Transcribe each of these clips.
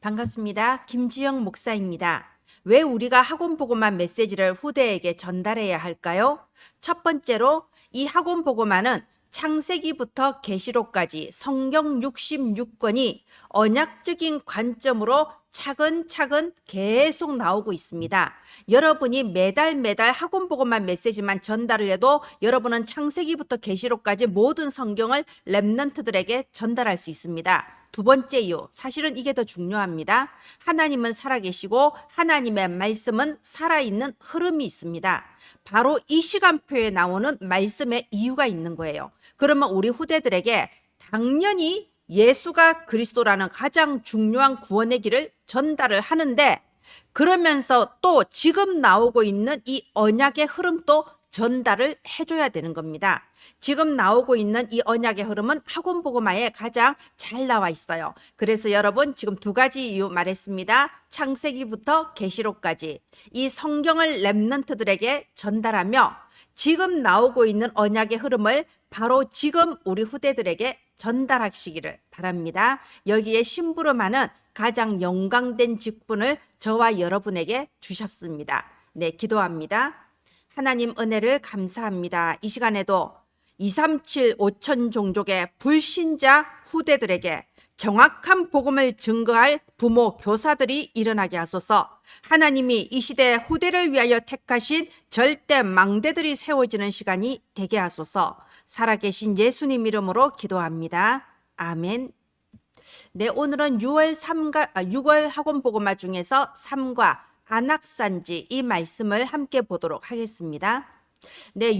반갑습니다. 김지영 목사입니다. 왜 우리가 학원 보고만 메시지를 후대에게 전달해야 할까요? 첫 번째로 이 학원 보고만은 창세기부터 계시록까지 성경 66권이 언약적인 관점으로 차근차근 계속 나오고 있습니다. 여러분이 매달 학원 보고만 메시지만 전달을 해도 여러분은 창세기부터 계시록까지 모든 성경을 렘넌트들에게 전달할 수 있습니다. 두 번째 이유, 사실은 이게 더 중요합니다. 하나님은 살아계시고 하나님의 말씀은 살아있는 흐름이 있습니다. 바로 이 시간표에 나오는 말씀의 이유가 있는 거예요. 그러면 우리 후대들에게 당연히 예수가 그리스도라는 가장 중요한 구원의 길을 전달을 하는데, 그러면서 또 지금 나오고 있는 이 언약의 흐름도 전달을 해줘야 되는 겁니다. 지금 나오고 있는 이 언약의 흐름은 학원 보고마에 가장 잘 나와 있어요. 그래서 여러분, 지금 두 가지 이유 말했습니다. 창세기부터 계시록까지 이 성경을 렘넌트들에게 전달하며 지금 나오고 있는 언약의 흐름을 바로 지금 우리 후대들에게 전달하시기를 바랍니다. 여기에 심부름하는 가장 영광된 직분을 저와 여러분에게 주셨습니다. 네, 기도합니다. 하나님 은혜를 감사합니다. 이 시간에도 237 5천 종족의 불신자 후대들에게 정확한 복음을 증거할 부모, 교사들이 일어나게 하소서. 하나님이 이 시대 후대를 위하여 택하신 절대 망대들이 세워지는 시간이 되게 하소서. 살아계신 예수님 이름으로 기도합니다. 아멘. 네, 오늘은 6월 학원 복음화 중에서 3과 안악산지 이 말씀을 함께 보도록 하겠습니다. 네,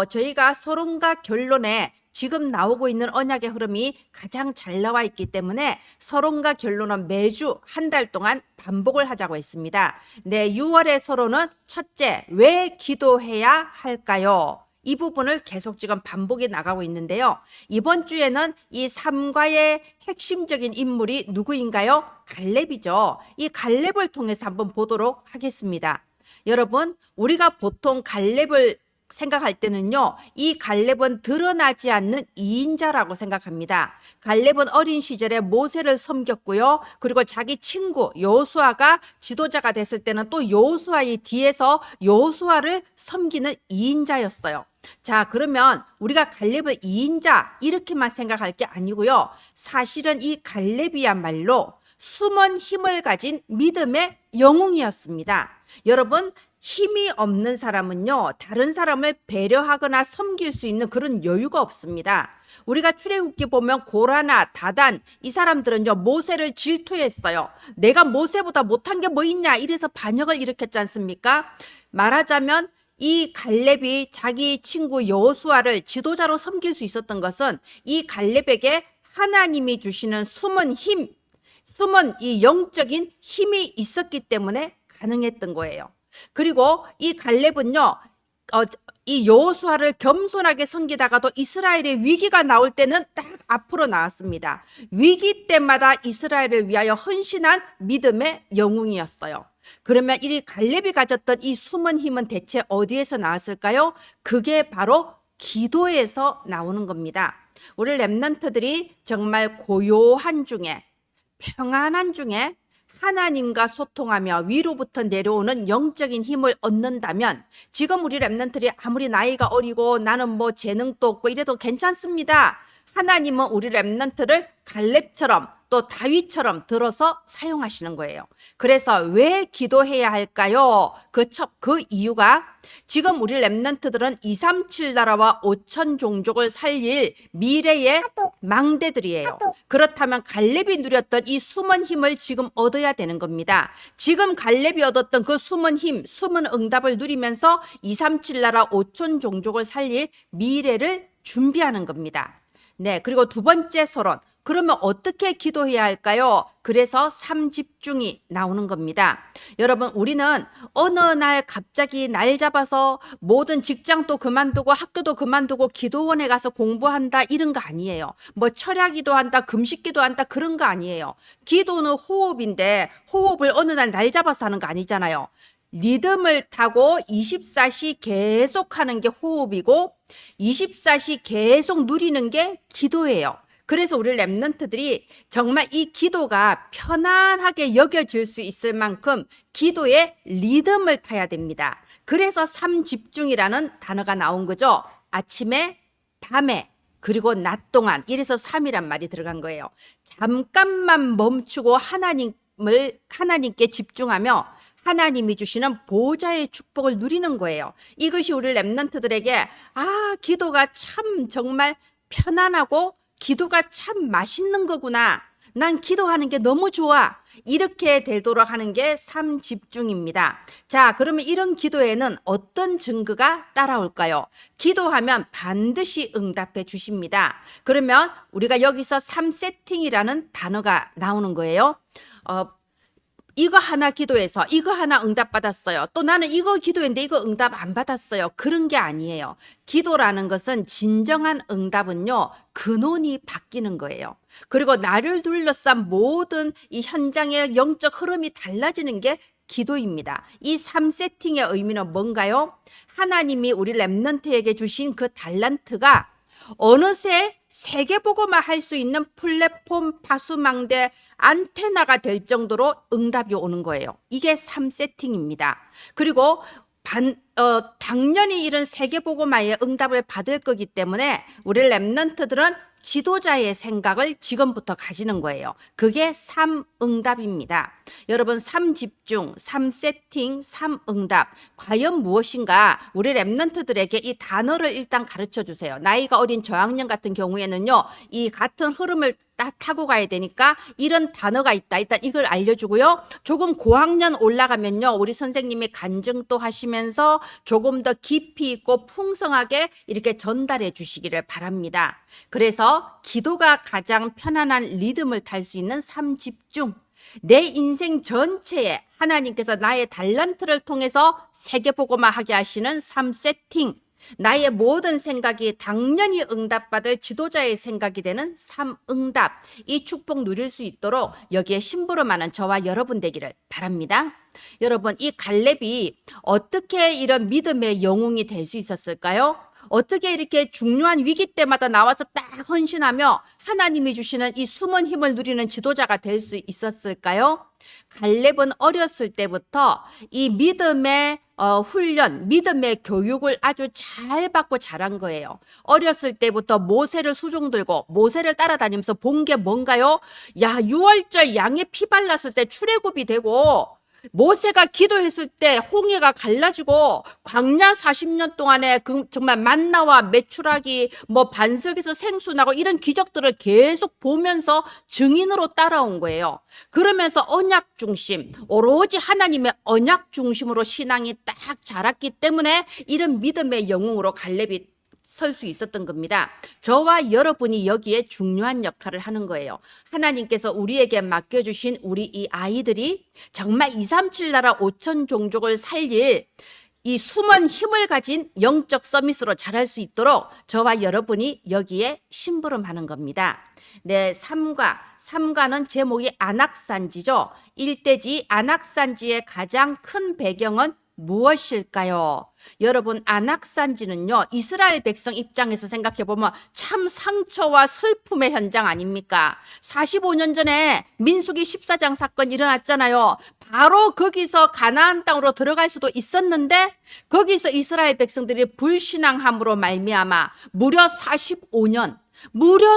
저희가 서론과 결론에 지금 나오고 있는 언약의 흐름이 가장 잘 나와 있기 때문에 서론과 결론은 매주 한 달 동안 반복을 하자고 했습니다. 네, 6월의 서론은 첫째, 왜 기도해야 할까요? 이 부분을 계속 지금 반복이 나가고 있는데요. 이번 주에는 이 삼과의 핵심적인 인물이 누구인가요? 갈렙이죠. 이 갈렙을 통해서 한번 보도록 하겠습니다. 여러분, 우리가 보통 갈렙을 생각할 때는요, 이 갈렙은 드러나지 않는 2인자라고 생각합니다. 갈렙은 어린 시절에 모세를 섬겼고요. 그리고 자기 친구 여호수아가 지도자가 됐을 때는 또 여호수아의 뒤에서 여호수아를 섬기는 2인자였어요. 자, 그러면 우리가 갈렙을 2인자 이렇게만 생각할 게 아니고요. 사실은 이 갈렙이야말로 숨은 힘을 가진 믿음의 영웅이었습니다. 여러분, 힘이 없는 사람은요, 다른 사람을 배려하거나 섬길 수 있는 그런 여유가 없습니다. 우리가 출애굽기 보면 고라나 다단 이 사람들은요, 모세를 질투했어요. 내가 모세보다 못한 게 뭐 있냐 이래서 반역을 일으켰지 않습니까? 말하자면 이 갈렙이 자기 친구 여호수아를 지도자로 섬길 수 있었던 것은 이 갈렙에게 하나님이 주시는 숨은 힘, 숨은 이 영적인 힘이 있었기 때문에 가능했던 거예요. 그리고 이 갈렙은요, 이 여호수아를 겸손하게 섬기다가도 이스라엘의 위기가 나올 때는 딱 앞으로 나왔습니다. 위기 때마다 이스라엘을 위하여 헌신한 믿음의 영웅이었어요. 그러면 이 갈렙이 가졌던 이 숨은 힘은 대체 어디에서 나왔을까요? 그게 바로 기도에서 나오는 겁니다. 우리 렘넌트들이 정말 고요한 중에, 평안한 중에 하나님과 소통하며 위로부터 내려오는 영적인 힘을 얻는다면, 지금 우리 렘넌트들이 아무리 나이가 어리고 나는 뭐 재능도 없고 이래도 괜찮습니다. 하나님은 우리 렘넌트를 갈렙처럼 또 다윗처럼 들어서 사용하시는 거예요. 그래서 왜 기도해야 할까요? 그 이유가 지금 우리 렘넌트들은 237 나라와 5천 종족을 살릴 미래의 망대들이에요. 그렇다면 갈렙이 누렸던 이 숨은 힘을 지금 얻어야 되는 겁니다. 지금 갈렙이 얻었던 그 숨은 힘, 숨은 응답을 누리면서 237 나라 5천 종족을 살릴 미래를 준비하는 겁니다. 네, 그리고 두 번째 서론. 그러면 어떻게 기도해야 할까요? 그래서 3집중이 나오는 겁니다. 여러분, 우리는 어느 날 갑자기 날 잡아서 모든 직장도 그만두고 학교도 그만두고 기도원에 가서 공부한다 이런 거 아니에요. 뭐 철야 기도한다, 금식 기도한다 그런 거 아니에요. 기도는 호흡인데 호흡을 어느 날 잡아서 하는 거 아니잖아요. 리듬을 타고 24시 계속 하는 게 호흡이고 24시 계속 누리는 게 기도예요. 그래서 우리 렘넌트들이 정말 이 기도가 편안하게 여겨질 수 있을 만큼 기도의 리듬을 타야 됩니다. 그래서 삼집중이라는 단어가 나온 거죠. 아침에, 밤에, 그리고 낮 동안, 이래서 3이란 말이 들어간 거예요. 잠깐만 멈추고 하나님께 집중하며 하나님이 주시는 보좌의 축복을 누리는 거예요. 이것이 우리 렘넌트들에게 기도가 참 정말 편안하고 기도가 참 맛있는 거구나. 난 기도하는 게 너무 좋아. 이렇게 되도록 하는 게 삼집중입니다. 자, 그러면 이런 기도에는 어떤 증거가 따라올까요? 기도하면 반드시 응답해 주십니다. 그러면 우리가 여기서 3세팅이라는 단어가 나오는 거예요. 이거 하나 기도해서 이거 하나 응답받았어요. 또 나는 이거 기도했는데 이거 응답 안 받았어요. 그런 게 아니에요. 기도라는 것은 진정한 응답은요, 근원이 바뀌는 거예요. 그리고 나를 둘러싼 모든 이 현장의 영적 흐름이 달라지는 게 기도입니다. 이 3세팅의 의미는 뭔가요? 하나님이 우리 렘넌트에게 주신 그 달란트가 어느새 세계보고만 할 수 있는 플랫폼 파수망대 안테나가 될 정도로 응답이 오는 거예요. 이게 3세팅입니다. 그리고 당연히 이런 세계보고마의 응답을 받을 거기 때문에 우리 렘넌트들은 지도자의 생각을 지금부터 가지는 거예요. 그게 3응답입니다. 여러분, 3집중, 3세팅, 3응답 과연 무엇인가? 우리 렘넌트들에게 이 단어를 일단 가르쳐 주세요. 나이가 어린 저학년 같은 경우에는요, 이 같은 흐름을 타고 가야 되니까 이런 단어가 있다. 일단 이걸 알려주고요. 조금 고학년 올라가면요, 우리 선생님이 간증도 하시면서 조금 더 깊이 있고 풍성하게 이렇게 전달해 주시기를 바랍니다. 그래서 기도가 가장 편안한 리듬을 탈 수 있는 3집중. 내 인생 전체에 하나님께서 나의 달란트를 통해서 세계보고만 하게 하시는 3세팅. 나의 모든 생각이 당연히 응답받을 지도자의 생각이 되는 3응답. 이 축복 누릴 수 있도록 여기에 심부름하는 저와 여러분 되기를 바랍니다. 여러분, 이 갈렙이 어떻게 이런 믿음의 영웅이 될 수 있었을까요? 어떻게 이렇게 중요한 위기 때마다 나와서 딱 헌신하며 하나님이 주시는 이 숨은 힘을 누리는 지도자가 될 수 있었을까요? 갈렙은 어렸을 때부터 이 믿음의 훈련, 믿음의 교육을 아주 잘 받고 자란 거예요. 어렸을 때부터 모세를 수종 들고 모세를 따라다니면서 본 게 뭔가요? 유월절 양에 피 발랐을 때 출애굽이 되고, 모세가 기도했을 때 홍해가 갈라지고 광야 40년 동안에 정말 만나와 메추라기 반석에서 생수 나고 이런 기적들을 계속 보면서 증인으로 따라온 거예요. 그러면서 언약 중심, 오로지 하나님의 언약 중심으로 신앙이 딱 자랐기 때문에 이런 믿음의 영웅으로 갈렙이 설 수 있었던 겁니다. 저와 여러분이 여기에 중요한 역할을 하는 거예요. 하나님께서 우리에게 맡겨주신 우리 이 아이들이 정말 237 나라 5천 종족을 살릴 이 숨은 힘을 가진 영적 서밋으로 자랄 수 있도록 저와 여러분이 여기에 심부름하는 겁니다. 네, 3과는 제목이 안악산지죠. 일대지 안악산지의 가장 큰 배경은 무엇일까요? 여러분, 안악산지는요, 이스라엘 백성 입장에서 생각해 보면 참 상처와 슬픔의 현장 아닙니까? 45년 전에 민수기 14장 사건 일어났잖아요. 바로 거기서 가나안 땅으로 들어갈 수도 있었는데 거기서 이스라엘 백성들이 불신앙함으로 말미암아 무려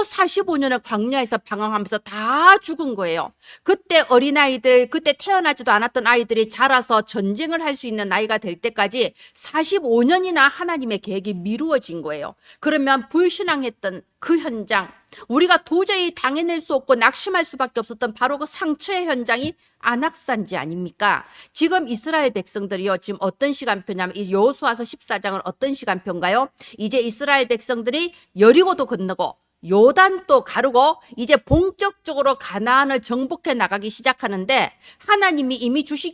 45년을 광야에서 방황하면서 다 죽은 거예요. 그때 어린아이들, 그때 태어나지도 않았던 아이들이 자라서 전쟁을 할 수 있는 나이가 될 때까지 45년이나 하나님의 계획이 미루어진 거예요. 그러면 불신앙했던 그 현장, 우리가 도저히 당해낼 수 없고 낙심할 수밖에 없었던 바로 그 상처의 현장이 안악산지 아닙니까? 지금 이스라엘 백성들이요, 지금 어떤 시간표냐면 이 여호수아서 14장은 어떤 시간표인가요? 이제 이스라엘 백성들이 여리고도 건너고 요단도 가르고 이제 본격적으로 가나안을 정복해 나가기 시작하는데, 하나님이 이미 주실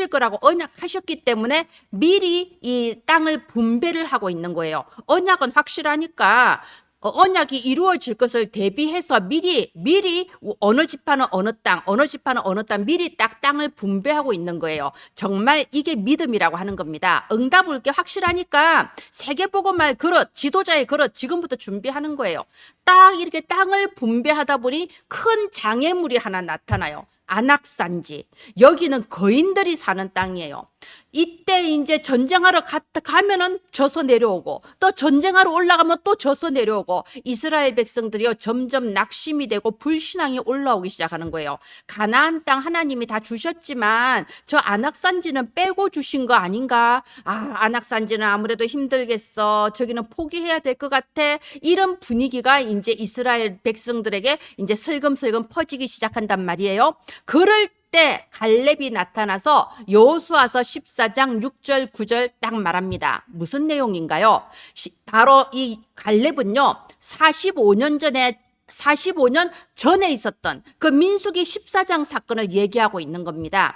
거라고 언약하셨기 때문에 미리 이 땅을 분배를 하고 있는 거예요. 언약은 확실하니까 언약이 이루어질 것을 대비해서 미리 어느 지파는 어느 땅, 어느 지파는 어느 땅 미리 딱 땅을 분배하고 있는 거예요. 정말 이게 믿음이라고 하는 겁니다. 응답 올 게 확실하니까 세계복음할 그릇, 지도자의 그릇 지금부터 준비하는 거예요. 딱 이렇게 땅을 분배하다 보니 큰 장애물이 하나 나타나요. 안악산지. 여기는 거인들이 사는 땅이에요. 이때 이제 전쟁하러 가면은 져서 내려오고 또 전쟁하러 올라가면 또 져서 내려오고 이스라엘 백성들이요 점점 낙심이 되고 불신앙이 올라오기 시작하는 거예요. 가나안 땅 하나님이 다 주셨지만 저 안악산지는 빼고 주신 거 아닌가? 안악산지는 아무래도 힘들겠어. 저기는 포기해야 될 것 같아. 이런 분위기가 이제 이스라엘 백성들에게 이제 슬금슬금 퍼지기 시작한단 말이에요. 그럴 때 갈렙이 나타나서 여호수아서 14장 6절 9절 딱 말합니다. 무슨 내용인가요? 바로 이 갈렙은요 45년 전에 있었던 그 민수기 14장 사건을 얘기하고 있는 겁니다.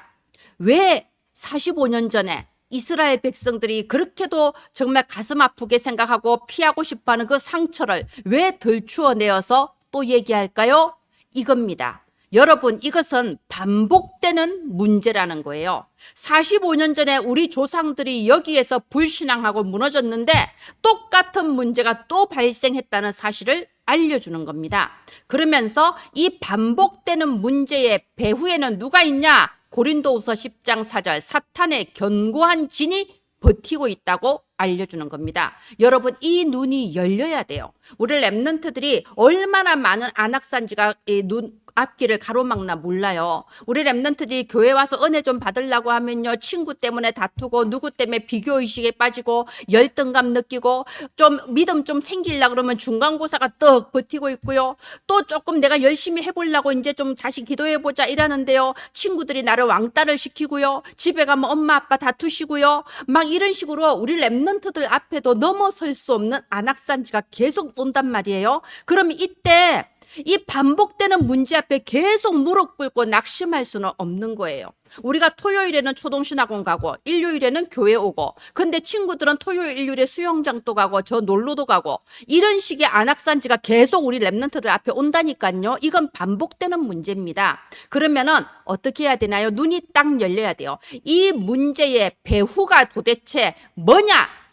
왜 45년 전에 이스라엘 백성들이 그렇게도 정말 가슴 아프게 생각하고 피하고 싶어하는 그 상처를 왜 들추어내어서 또 얘기할까요? 이겁니다. 여러분, 이것은 반복되는 문제라는 거예요. 45년 전에 우리 조상들이 여기에서 불신앙하고 무너졌는데 똑같은 문제가 또 발생했다는 사실을 알려주는 겁니다. 그러면서 이 반복되는 문제의 배후에는 누가 있냐? 고린도후서 10장 4절 사탄의 견고한 진이 버티고 있다고 알려주는 겁니다. 여러분, 이 눈이 열려야 돼요. 우리 랩런트들이 얼마나 많은 안악산지가 눈 앞길을 가로막나 몰라요. 우리 랩런트들이 교회 와서 은혜 좀 받으려고 하면요 친구 때문에 다투고 누구 때문에 비교의식에 빠지고 열등감 느끼고 좀 믿음 좀 생기려고 그러면 중간고사가 떡 버티고 있고요. 또 조금 내가 열심히 해보려고 이제 좀 다시 기도해보자 이러는데요 친구들이 나를 왕따를 시키고요 집에 가면 엄마 아빠 다투시고요 막 이런 식으로 우리 랩런트들 앞에도 넘어설 수 없는 안악산지가 계속 온단 말이에요. 그러면 이때 이 반복되는 문제 앞에 계속 무릎 꿇고 낙심할 수는 없는 거예요. 우리가 토요일에는 초동신학원 가고 일요일에는 교회 오고 근데 친구들은 토요일 일요일에 수영장도 가고 저 놀러도 가고 이런 식의 안악산지가 계속 우리 랩런트들 앞에 온다니까요. 이건 반복되는 문제입니다. 그러면은 어떻게 해야 되나요? 눈이 딱 열려야 돼요. 이 문제의 배후가 도대체 뭐냐?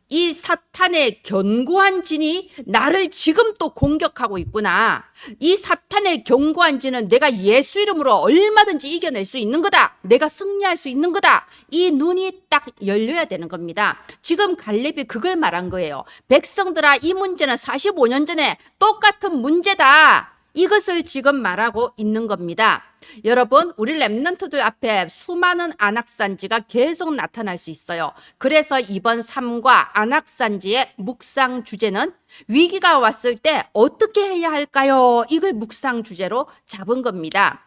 이 사탄의 견고한 진이 나를 지금 또 공격하고 있구나. 이 사탄의 견고한 진은 내가 예수 이름으로 얼마든지 이겨낼 수 있는 거다. 내가 승리할 수 있는 거다. 이 눈이 딱 열려야 되는 겁니다. 지금 갈렙이 그걸 말한 거예요. 백성들아, 이 문제는 45년 전에 똑같은 문제다. 이것을 지금 말하고 있는 겁니다. 여러분, 우리 랩런트들 앞에 수많은 안악산지가 계속 나타날 수 있어요. 그래서 이번 3과 안악산지의 묵상 주제는 위기가 왔을 때 어떻게 해야 할까요? 이걸 묵상 주제로 잡은 겁니다.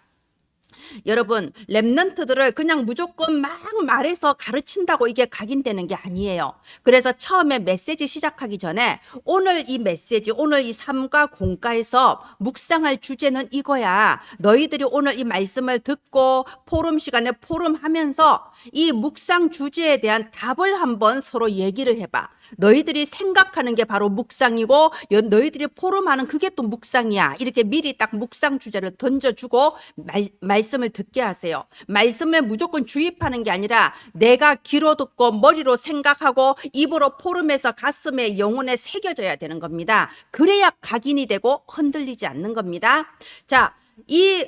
여러분, 랩런트들을 그냥 무조건 막 말해서 가르친다고 이게 각인되는 게 아니에요. 그래서 처음에 메시지 시작하기 전에 오늘 이 메시지, 오늘 이 3과 공과에서 묵상할 주제는 이거야. 너희들이 오늘 이 말씀을 듣고 포럼 시간에 포럼하면서 이 묵상 주제에 대한 답을 한번 서로 얘기를 해봐. 너희들이 생각하는 게 바로 묵상이고 너희들이 포럼하는 그게 또 묵상이야. 이렇게 미리 딱 묵상 주제를 던져주고 말씀을 듣게 하세요. 말씀에 무조건 주입하는 게 아니라 내가 귀로 듣고 머리로 생각하고 입으로 포럼해서 가슴에 영혼에 새겨져야 되는 겁니다. 그래야 각인이 되고 흔들리지 않는 겁니다. 자, 이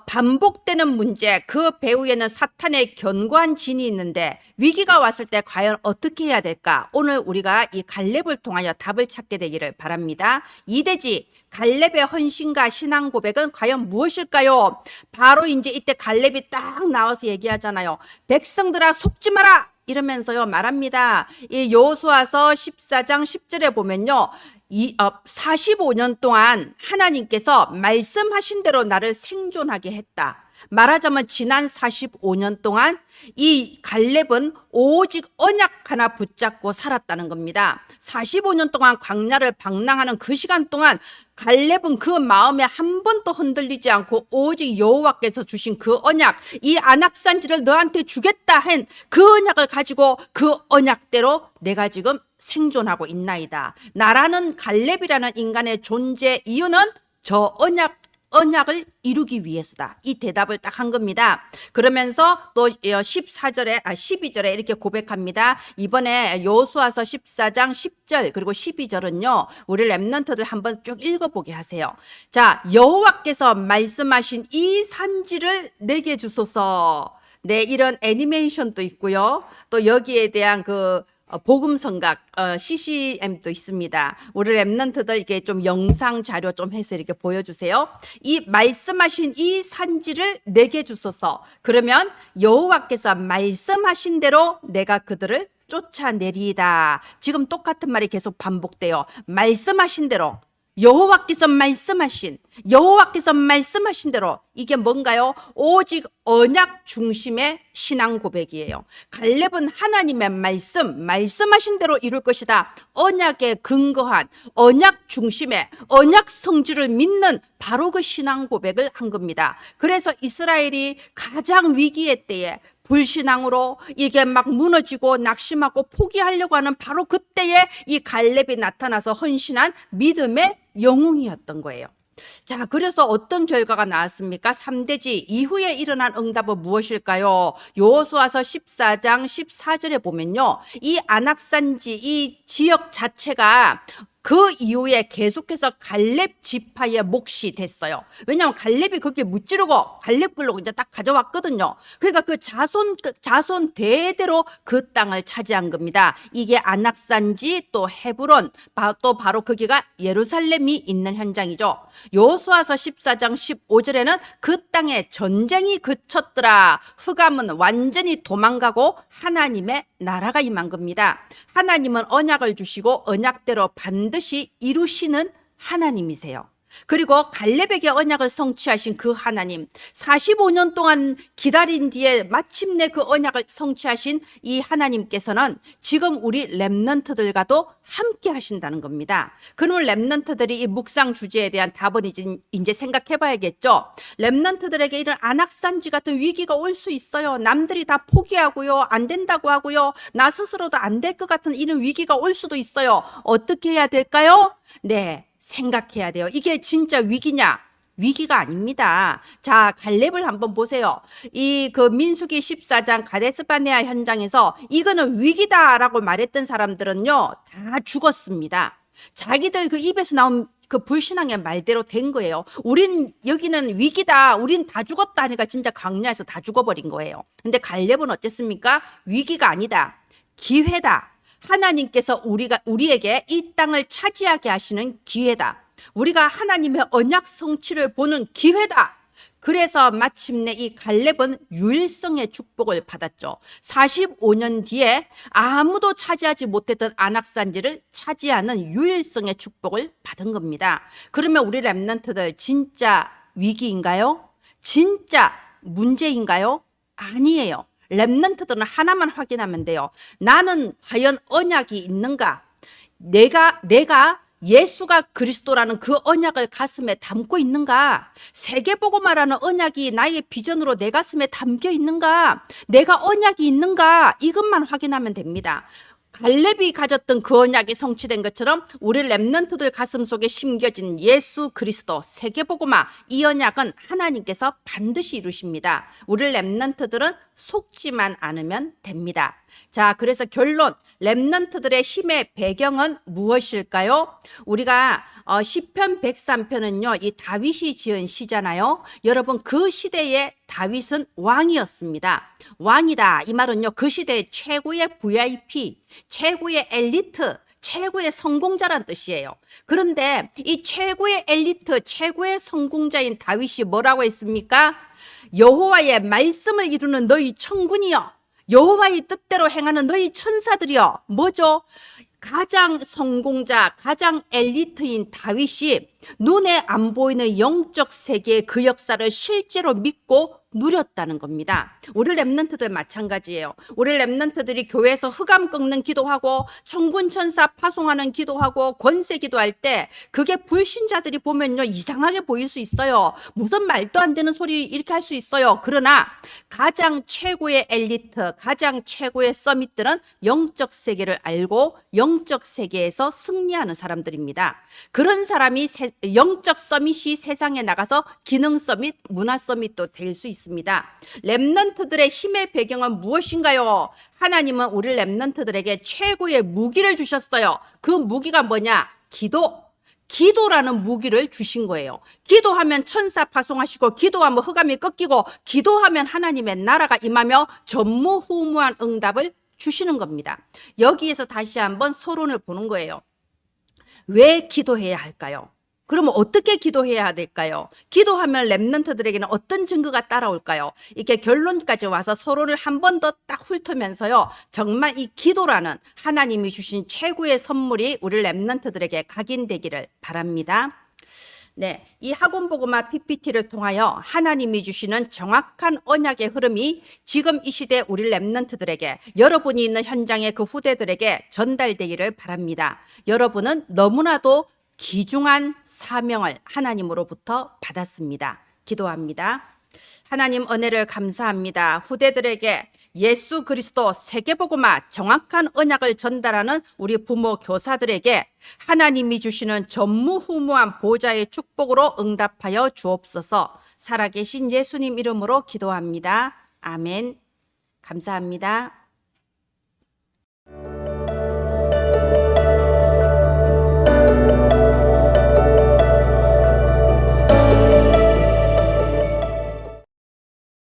반복되는 문제, 그 배후에는 사탄의 견고한 진이 있는데 위기가 왔을 때 과연 어떻게 해야 될까? 오늘 우리가 이 갈렙을 통하여 답을 찾게 되기를 바랍니다. 이대지, 갈렙의 헌신과 신앙 고백은 과연 무엇일까요? 바로 이제 이때 갈렙이 딱 나와서 얘기하잖아요. 백성들아, 속지 마라! 이러면서요 말합니다. 이 여호수아서 14장 10절에 보면요. 45년 동안 하나님께서 말씀하신 대로 나를 생존하게 했다. 말하자면 지난 45년 동안 이 갈렙은 오직 언약 하나 붙잡고 살았다는 겁니다. 45년 동안 광야를 방랑하는 그 시간 동안 갈렙은 그 마음에 한 번도 흔들리지 않고 오직 여호와께서 주신 그 언약, 이 안악산지를 너한테 주겠다 한 그 언약을 가지고 그 언약대로 내가 지금 생존하고 있나이다. 나라는 갈렙이라는 인간의 존재 이유는 저 언약을 이루기 위해서다. 이 대답을 딱 한 겁니다. 그러면서 또 12절에 이렇게 고백합니다. 이번에 여호수아서 14장 10절 그리고 12절은요. 우리 렘넌트들 한번 쭉 읽어보게 하세요. 자, 여호와께서 말씀하신 이 산지를 내게 주소서. 네, 이런 애니메이션도 있고요. 또 여기에 대한 복음성각 CCM도 있습니다. 우리 렘넌트들 이게 좀 영상 자료 좀 해서 이렇게 보여주세요. 이 말씀하신 이 산지를 내게 주소서. 그러면 여호와께서 말씀하신 대로 내가 그들을 쫓아내리이다. 지금 똑같은 말이 계속 반복돼요. 말씀하신 대로. 여호와께서 말씀하신 대로. 이게 뭔가요? 오직 언약 중심의 신앙 고백이에요. 갈렙은 하나님의 말씀하신 대로 이룰 것이다. 언약에 근거한 언약 중심의 언약 성질을 믿는 바로 그 신앙 고백을 한 겁니다. 그래서 이스라엘이 가장 위기의 때에 불신앙으로 이게 막 무너지고 낙심하고 포기하려고 하는 바로 그때에 이 갈렙이 나타나서 헌신한 믿음의 영웅이었던 거예요. 자, 그래서 어떤 결과가 나왔습니까? 3대지 이후에 일어난 응답은 무엇일까요? 여호수아서 14장 14절에 보면요. 이 안악산지 이 지역 자체가 그 이후에 계속해서 갈렙 지파의 몫이 됐어요. 왜냐하면 갈렙이 거기에 무찌르고 갈렙 글로 이제 딱 가져왔거든요. 그러니까 그 자손 대대로 그 땅을 차지한 겁니다. 이게 안악산지 또 헤브론 또 바로 거기가 예루살렘이 있는 현장이죠. 여호수아서 14장 15절에는 그 땅에 전쟁이 그쳤더라. 흑암은 완전히 도망가고 하나님의 나라가 임한 겁니다. 하나님은 언약을 주시고 언약대로 반드시 이루시는 하나님이세요. 그리고 갈렙에게 언약을 성취하신 그 하나님, 45년 동안 기다린 뒤에 마침내 그 언약을 성취하신 이 하나님께서는 지금 우리 렘넌트들과도 함께 하신다는 겁니다. 그러면 렘넌트들이 이 묵상 주제에 대한 답은 이제 생각해 봐야겠죠. 렘넌트들에게 이런 안악산지 같은 위기가 올 수 있어요. 남들이 다 포기하고요. 안 된다고 하고요. 나 스스로도 안 될 것 같은 이런 위기가 올 수도 있어요. 어떻게 해야 될까요? 네. 생각해야 돼요. 이게 진짜 위기냐? 위기가 아닙니다. 자, 갈렙을 한번 보세요. 이 민수기 14장 가데스바네아 현장에서 이거는 위기다라고 말했던 사람들은요, 다 죽었습니다. 자기들 그 입에서 나온 그 불신앙의 말대로 된 거예요. 우린 여기는 위기다. 우린 다 죽었다 하니까 진짜 광야에서 다 죽어버린 거예요. 근데 갈렙은 어쨌습니까? 위기가 아니다. 기회다. 하나님께서 우리에게 이 땅을 차지하게 하시는 기회다. 우리가 하나님의 언약 성취를 보는 기회다. 그래서 마침내 이 갈렙은 유일성의 축복을 받았죠. 45년 뒤에 아무도 차지하지 못했던 안악산지를 차지하는 유일성의 축복을 받은 겁니다. 그러면 우리 렘넌트들 진짜 위기인가요? 진짜 문제인가요? 아니에요. 렘넌트들은 하나만 확인하면 돼요. 나는 과연 언약이 있는가? 내가 예수가 그리스도라는 그 언약을 가슴에 담고 있는가? 세계복음화라는 언약이 나의 비전으로 내 가슴에 담겨 있는가? 내가 언약이 있는가? 이것만 확인하면 됩니다. 갈렙이 가졌던 그 언약이 성취된 것처럼 우리 렘넌트들 가슴 속에 심겨진 예수 그리스도 세계복음화 이 언약은 하나님께서 반드시 이루십니다. 우리 렘넌트들은 속지만 않으면 됩니다. 자, 그래서 결론, 렘넌트들의 힘의 배경은 무엇일까요? 우리가 시편 103편은요 이 다윗이 지은 시잖아요. 여러분, 그 시대에 다윗은 왕이었습니다. 왕이다 이 말은요 그 시대의 최고의 VIP, 최고의 엘리트, 최고의 성공자란 뜻이에요. 그런데 이 최고의 엘리트, 최고의 성공자인 다윗이 뭐라고 했습니까? 여호와의 말씀을 이루는 너희 천군이여, 여호와의 뜻대로 행하는 너희 천사들이여. 뭐죠? 가장 성공자, 가장 엘리트인 다윗이 눈에 안 보이는 영적 세계의 그 역사를 실제로 믿고 누렸다는 겁니다. 우리 렘넌트들 마찬가지예요. 우리 렘넌트들이 교회에서 흑암 꺾는 기도하고 천군천사 파송하는 기도하고 권세 기도할 때 그게 불신자들이 보면요 이상하게 보일 수 있어요. 무슨 말도 안 되는 소리 이렇게 할 수 있어요. 그러나 가장 최고의 엘리트, 가장 최고의 서밋들은 영적 세계를 알고 영적 세계에서 승리하는 사람들입니다. 그런 사람이 영적 서밋이 세상에 나가서 기능 서밋, 문화 서밋도 될 수 있습니다. 렘넌트들의 힘의 배경은 무엇인가요? 하나님은 우리 렘넌트들에게 최고의 무기를 주셨어요. 그 무기가 뭐냐? 기도라는 무기를 주신 거예요. 기도하면 천사 파송하시고 기도하면 흑암이 꺾이고 기도하면 하나님의 나라가 임하며 전무후무한 응답을 주시는 겁니다. 여기에서 다시 한번 서론을 보는 거예요. 왜 기도해야 할까요? 그러면 어떻게 기도해야 될까요? 기도하면 렘넌트들에게는 어떤 증거가 따라올까요? 이렇게 결론까지 와서 서로를 한 번 더 딱 훑으면서요. 정말 이 기도라는 하나님이 주신 최고의 선물이 우리 렘넌트들에게 각인되기를 바랍니다. 네, 이 학원보고마 PPT를 통하여 하나님이 주시는 정확한 언약의 흐름이 지금 이 시대 우리 렘넌트들에게, 여러분이 있는 현장의 그 후대들에게 전달되기를 바랍니다. 여러분은 너무나도 귀중한 사명을 하나님으로부터 받았습니다. 기도합니다. 하나님 은혜를 감사합니다. 후대들에게 예수 그리스도 세계복음화 정확한 언약을 전달하는 우리 부모 교사들에게 하나님이 주시는 전무후무한 보좌의 축복으로 응답하여 주옵소서. 살아계신 예수님 이름으로 기도합니다. 아멘. 감사합니다.